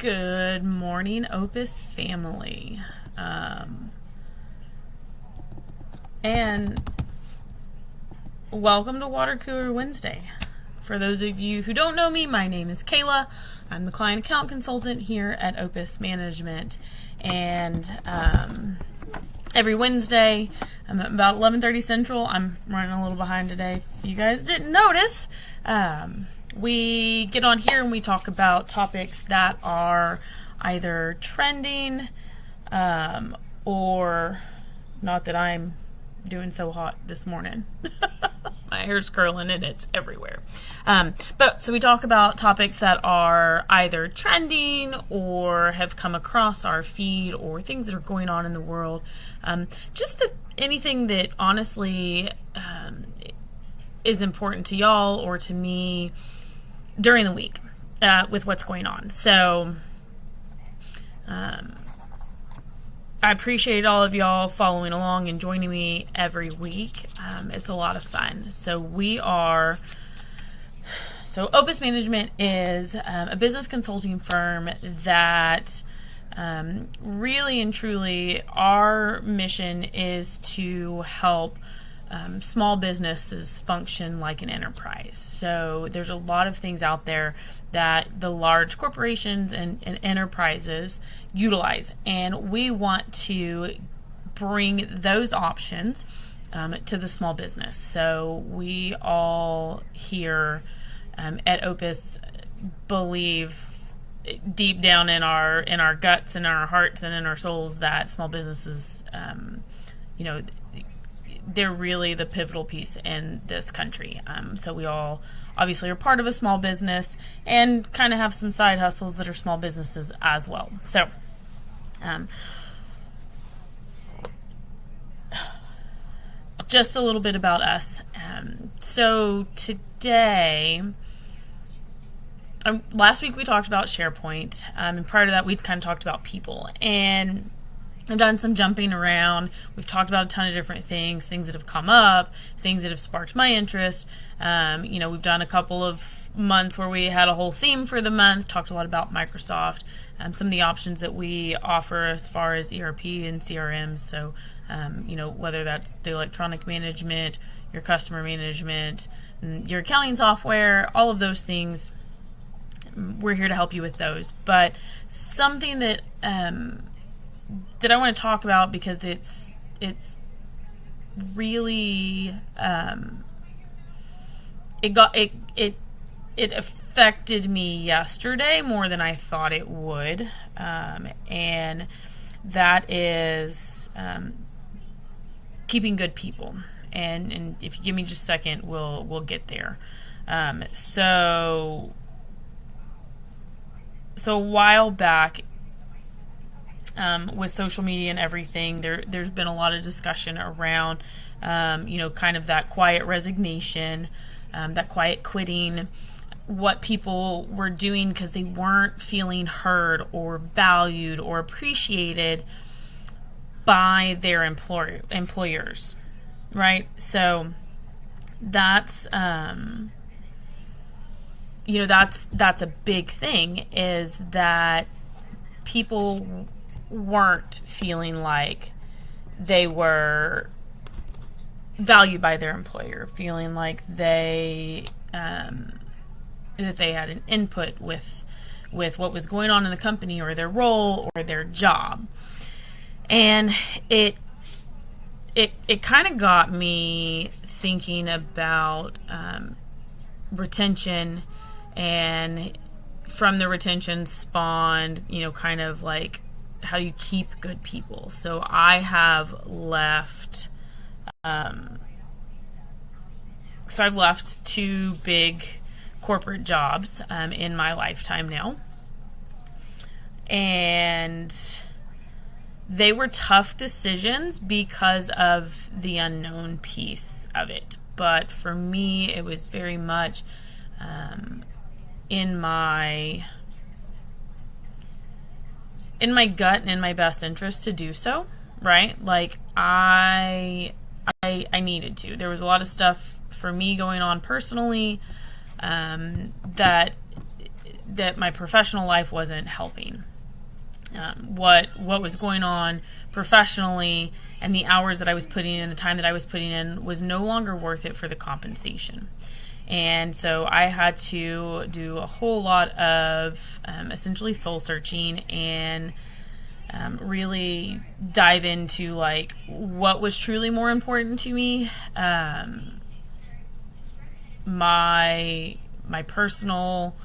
Good morning, Opus family. And welcome to Water Cooler Wednesday. For those of you who don't know me, my name is Kayla. I'm the client account consultant here at Opus Management. And every Wednesday, I'm at about 11:30 Central. I'm running a little behind today. If you guys didn't notice, we get on here and we talk about topics that are either trending or not that I'm doing so hot this morning. My hair's curling and it's everywhere. So we talk about topics that are either trending or have come across our feed or things that are going on in the world. Anything that honestly is important to y'all or to me during the week with what's going on. So I appreciate all of y'all following along and joining me every week. It's a lot of fun. So Opus Management is a business consulting firm that really and truly our mission is to help small businesses function like an enterprise. So there's a lot of things out there that the large corporations and enterprises utilize, and we want to bring those options to the small business. So we all here at Opus believe deep down in our guts and in our hearts and in our souls that small businesses, they're really the pivotal piece in this country. So we all obviously are part of a small business and kind of have some side hustles that are small businesses as well. So just a little bit about us. So today, last week we talked about SharePoint, and prior to that we kind of talked about people. And I've done some jumping around. We've talked about a ton of different things that have come up, things that have sparked my interest. We've done a couple of months where we had a whole theme for the month, talked a lot about Microsoft, some of the options that we offer as far as ERP and CRMs. So, whether that's the electronic management, your customer management, your accounting software, all of those things, we're here to help you with those. But something that I want to talk about because it's really it affected me yesterday more than I thought it would, and that is keeping good people. And if you give me just a second, we'll get there. So a while back, with social media and everything, there's been a lot of discussion around, kind of that quiet resignation, that quiet quitting, what people were doing because they weren't feeling heard or valued or appreciated by their employers, right? So that's a big thing, is that people weren't feeling like they were valued by their employer, feeling like that they had an input with what was going on in the company or their role or their job. And it kind of got me thinking about retention, and from the retention spawned, kind of like, how do you keep good people? So I have left, I've left 2 big corporate jobs in my lifetime now. And they were tough decisions because of the unknown piece of it. But for me, it was very much in my gut and in my best interest to do so, right? Like I needed to. There was a lot of stuff for me going on personally that that my professional life wasn't helping. What was going on professionally and the hours that I was putting in, the time that I was putting in, was no longer worth it for the compensation. And so I had to do a whole lot of essentially soul searching and really dive into like what was truly more important to me, my personal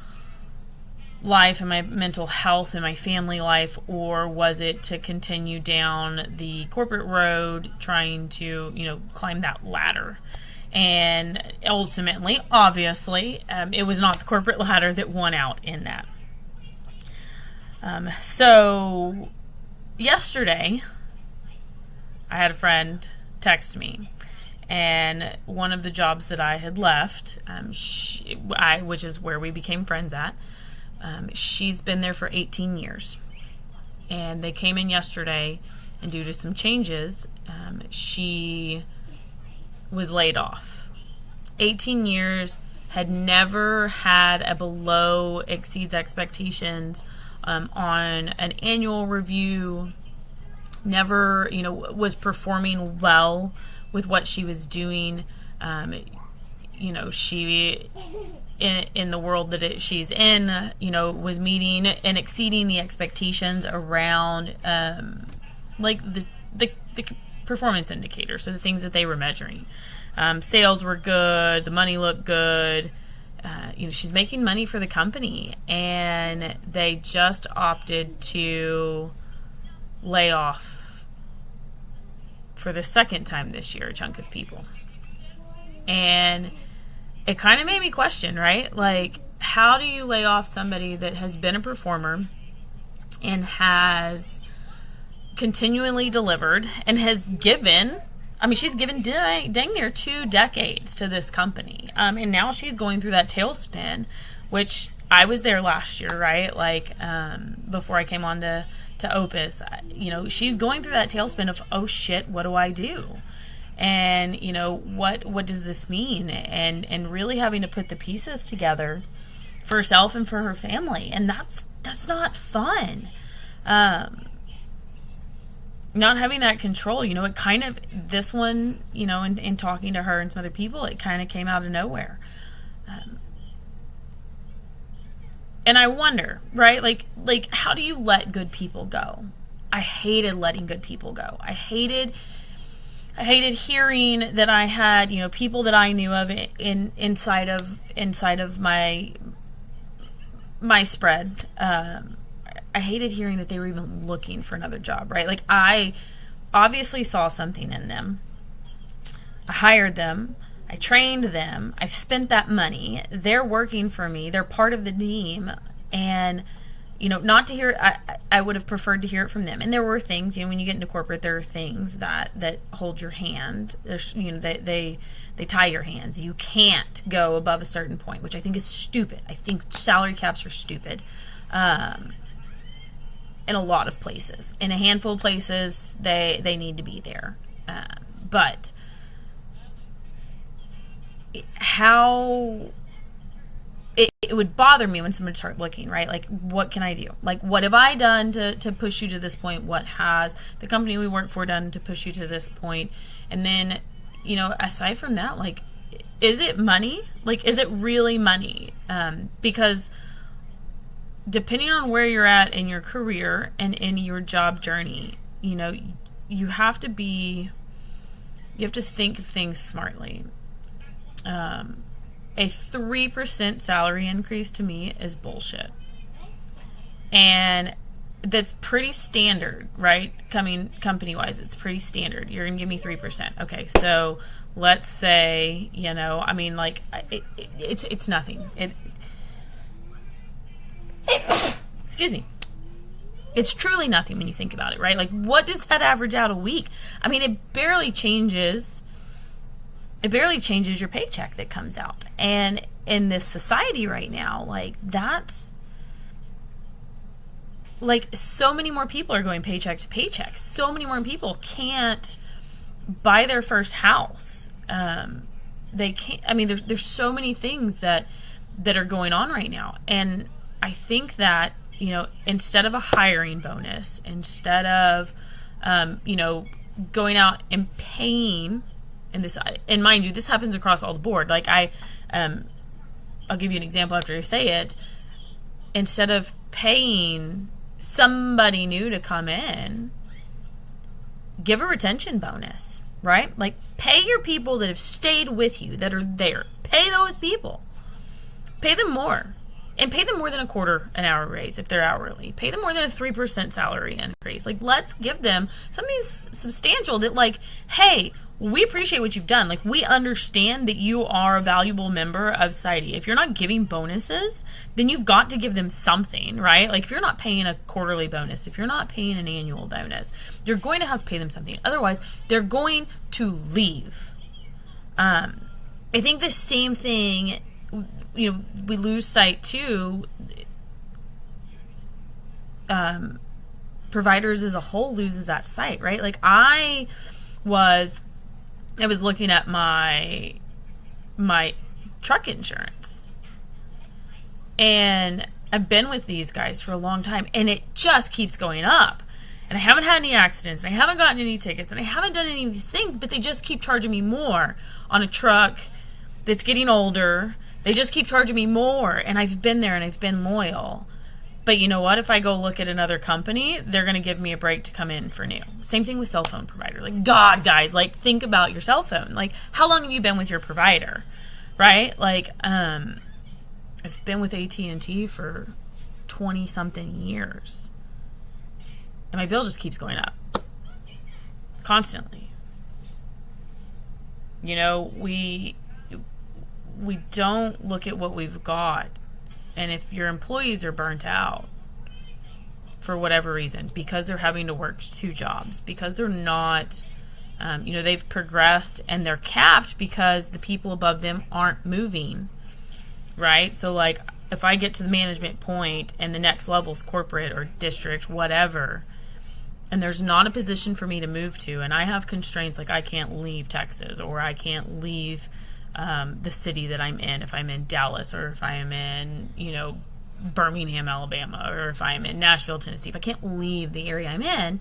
life and my mental health and my family life, or was it to continue down the corporate road trying to, climb that ladder. And ultimately, obviously, it was not the corporate ladder that won out in that. So yesterday, I had a friend text me, and one of the jobs that I had left, which is where we became friends at, she's been there for 18 years. And they came in yesterday, and due to some changes, she was laid off. 18 years, had never had a below exceeds expectations on an annual review, never, was performing well with what she was doing. She, in the world that she's in, was meeting and exceeding the expectations around, like the performance indicators, so the things that they were measuring. Sales were good, the money looked good. She's making money for the company, and they just opted to lay off for the second time this year a chunk of people. And it kind of made me question, right? Like, how do you lay off somebody that has been a performer and has continually delivered and has given, she's given dang near 2 decades to this company. And now she's going through that tailspin, which I was there last year, right? Like, before I came on to Opus, she's going through that tailspin of, oh shit, what do I do? And, what does this mean? And really having to put the pieces together for herself and for her family. And that's not fun. Not having that control, it kind of, this one, in talking to her and some other people, it kind of came out of nowhere. And I wonder, right? Like, how do you let good people go? I hated letting good people go. I hated hearing that I had, people that I knew of inside of my spread. I hated hearing that they were even looking for another job, right? Like, I obviously saw something in them. I hired them. I trained them. I spent that money. They're working for me. They're part of the team. And, not to hear, I would have preferred to hear it from them. And there were things, when you get into corporate, there are things that hold your hand. There's, they tie your hands. You can't go above a certain point, which I think is stupid. I think salary caps are stupid. In a lot of places. In a handful of places, they need to be there. But how it would bother me when someone would start looking, right? Like, what can I do? Like, what have I done to push you to this point? What has the company we work for done to push you to this point? And then, aside from that, like, is it money? Like, is it really money? Because depending on where you're at in your career and in your job journey, you have to think of things smartly. A 3% salary increase to me is bullshit. And that's pretty standard, right? Company-wise, it's pretty standard. You're going to give me 3%. Okay, so let's say, it's nothing. Excuse me. It's truly nothing when you think about it, right? Like, what does that average out a week? It barely changes your paycheck that comes out. And in this society right now, like, that's, like, so many more people are going paycheck to paycheck. So many more people can't buy their first house. They can't, there's so many things that are going on right now. And I think that, instead of a hiring bonus, instead of, going out and paying, and mind you, this happens across all the board. Like I'll give you an example after I say it. Instead of paying somebody new to come in, give a retention bonus, right? Like pay your people that have stayed with you, that are there. Pay those people. Pay them more. And pay them more than a quarter an hour raise if they're hourly. Pay them more than a 3% salary increase. Like, let's give them something substantial that, like, hey, we appreciate what you've done. Like, we understand that you are a valuable member of society. If you're not giving bonuses, then you've got to give them something, right? Like, if you're not paying a quarterly bonus, if you're not paying an annual bonus, you're going to have to pay them something. Otherwise, they're going to leave. I think the same thing, we lose sight too. Providers as a whole loses that sight, right? Like I was looking at my truck insurance, and I've been with these guys for a long time, and it just keeps going up. And I haven't had any accidents, and I haven't gotten any tickets, and I haven't done any of these things, but they just keep charging me more on a truck that's getting older. They just keep charging me more, and I've been there and I've been loyal. But you know what? If I go look at another company, they're going to give me a break to come in for new. Same thing with cell phone provider. Like, God, guys, like, think about your cell phone. Like, how long have you been with your provider, right? Like, I've been with AT&T for 20-something years. And my bill just keeps going up. Constantly. We don't look at what we've got. And if your employees are burnt out for whatever reason, because they're having to work 2 jobs, because they're not, they've progressed and they're capped because the people above them aren't moving, right? So like if I get to the management point and the next level's corporate or district, whatever, and there's not a position for me to move to, and I have constraints like I can't leave Texas, or I can't leave the city that I'm in, if I'm in Dallas, or if I am in, Birmingham, Alabama, or if I'm in Nashville, Tennessee, if I can't leave the area I'm in,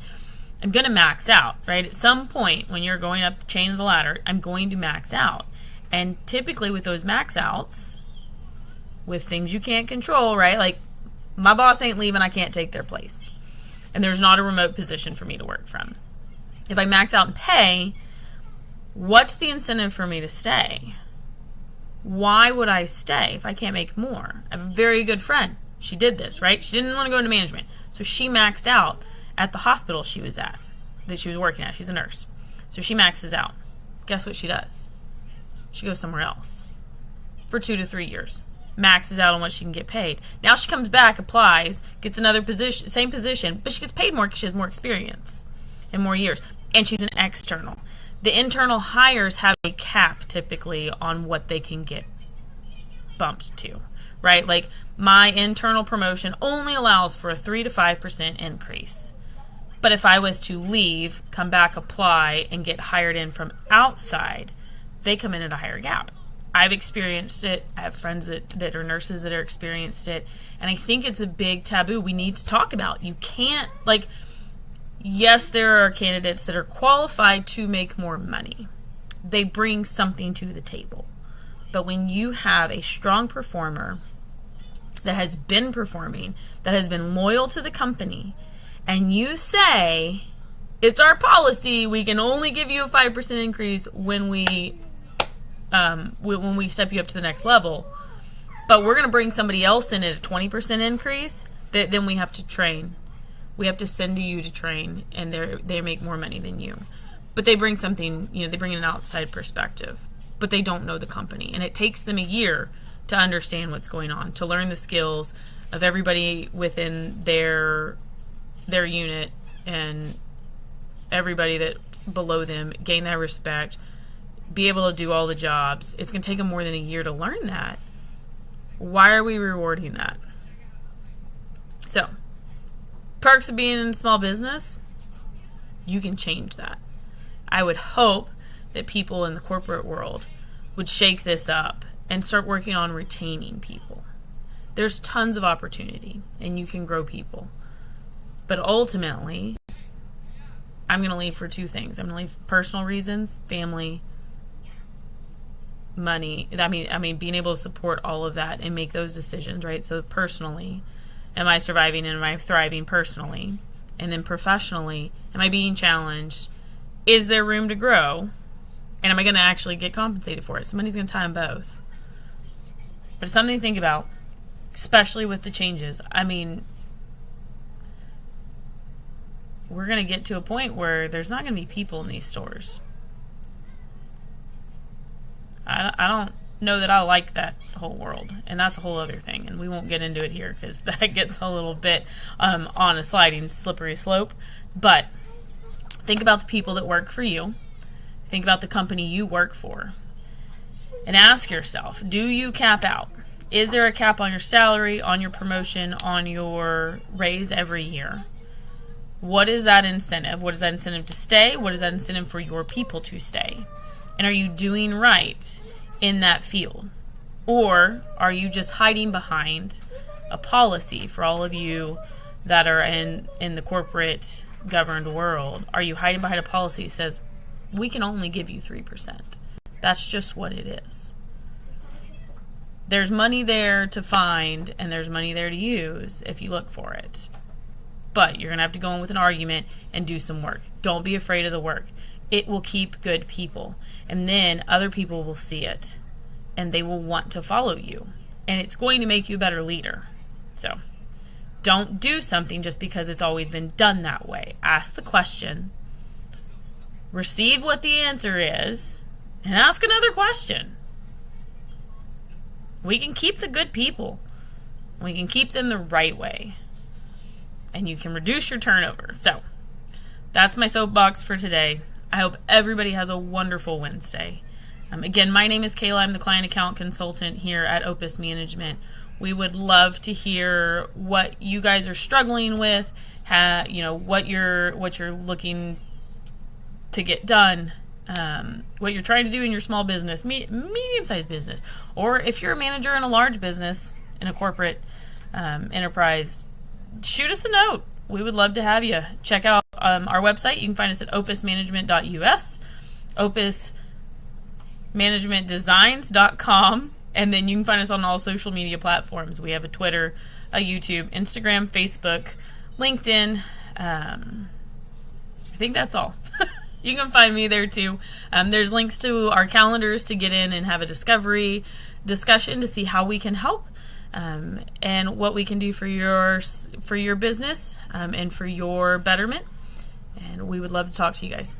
I'm going to max out, right? At some point when you're going up the chain of the ladder, I'm going to max out. And typically with those max outs, with things you can't control, right? Like my boss ain't leaving, I can't take their place. And there's not a remote position for me to work from. If I max out in pay, what's the incentive for me to stay? Why would I stay if I can't make more? I have a very good friend. She did this, right? She didn't want to go into management. So she maxed out at the hospital she was at, that she was working at. She's a nurse. So she maxes out. Guess what she does? She goes somewhere else for 2 to 3 years. Maxes out on what she can get paid. Now she comes back, applies, gets another position, same position, but she gets paid more because she has more experience and more years. And she's an external. The internal hires have a cap typically on what they can get bumped to, right? Like my internal promotion only allows for a 3 to 5% increase. But if I was to leave, come back, apply, and get hired in from outside, they come in at a higher gap. I've experienced it. I have friends that are nurses that are experienced it. And I think it's a big taboo we need to talk about. You can't, yes, there are candidates that are qualified to make more money. They bring something to the table. But when you have a strong performer that has been performing, that has been loyal to the company, and you say, it's our policy, we can only give you a 5% increase when we step you up to the next level, but we're going to bring somebody else in at a 20% increase, then we have to train. We have to send you to train, and they make more money than you. But they bring something, they bring an outside perspective, but they don't know the company. And it takes them a year to understand what's going on, to learn the skills of everybody within their unit and everybody that's below them, gain that respect, be able to do all the jobs. It's going to take them more than a year to learn that. Why are we rewarding that? So, perks of being in small business, you can change that. I would hope that people in the corporate world would shake this up and start working on retaining people. there's tons of opportunity and you can grow people. But ultimately, I'm going to leave for two things. I'm going to leave personal reasons, family, money. I mean, being able to support all of that and make those decisions, right? So personally, am I surviving and am I thriving personally? And then professionally, am I being challenged? Is there room to grow? And am I going to actually get compensated for it? So money's going to tie them both. But it's something to think about, especially with the changes. I mean, we're going to get to a point where there's not going to be people in these stores. I don't know that I like that whole world, and that's a whole other thing, and we won't get into it here because that gets a little bit on a sliding, slippery slope. But think about the people that work for you. Think about the company you work for, and ask yourself, do you cap out? Is there a cap on your salary, on your promotion, on your raise every year? What is that incentive? What is that incentive to stay? What is that incentive for your people to stay? And are you doing right in that field? Or are you just hiding behind a policy for all of you that are in the corporate governed world? Are you hiding behind a policy that says, we can only give you 3%? That's just what it is. There's money there to find and there's money there to use if you look for it. But you're going to have to go in with an argument and do some work. Don't be afraid of the work. It will keep good people. And then other people will see it. And they will want to follow you. And it's going to make you a better leader. So don't do something just because it's always been done that way. Ask the question. Receive what the answer is. And ask another question. We can keep the good people. We can keep them the right way. And you can reduce your turnover. So that's my soapbox for today. I hope everybody has a wonderful Wednesday. Again, my name is Kayla. I'm the client account consultant here at Opus Management. We would love to hear what you guys are struggling with, what you're looking to get done, what you're trying to do in your small business, medium-sized business, or if you're a manager in a large business, in a corporate enterprise, shoot us a note. We would love to have you. Check out our website. You can find us at opusmanagement.us, opusmanagementdesigns.com, and then you can find us on all social media platforms. We have a Twitter, a YouTube, Instagram, Facebook, LinkedIn. I think that's all. You can find me there too. There's links to our calendars to get in and have a discovery discussion to see how we can help. And what we can do for your business and for your betterment. And we would love to talk to you guys.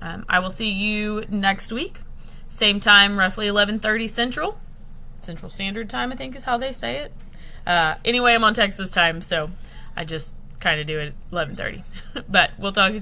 I will see you next week. Same time, roughly 11:30 Central Standard Time, I think is how they say it. Anyway, I'm on Texas time, so I just kind of do it at 11:30. But we'll talk to you.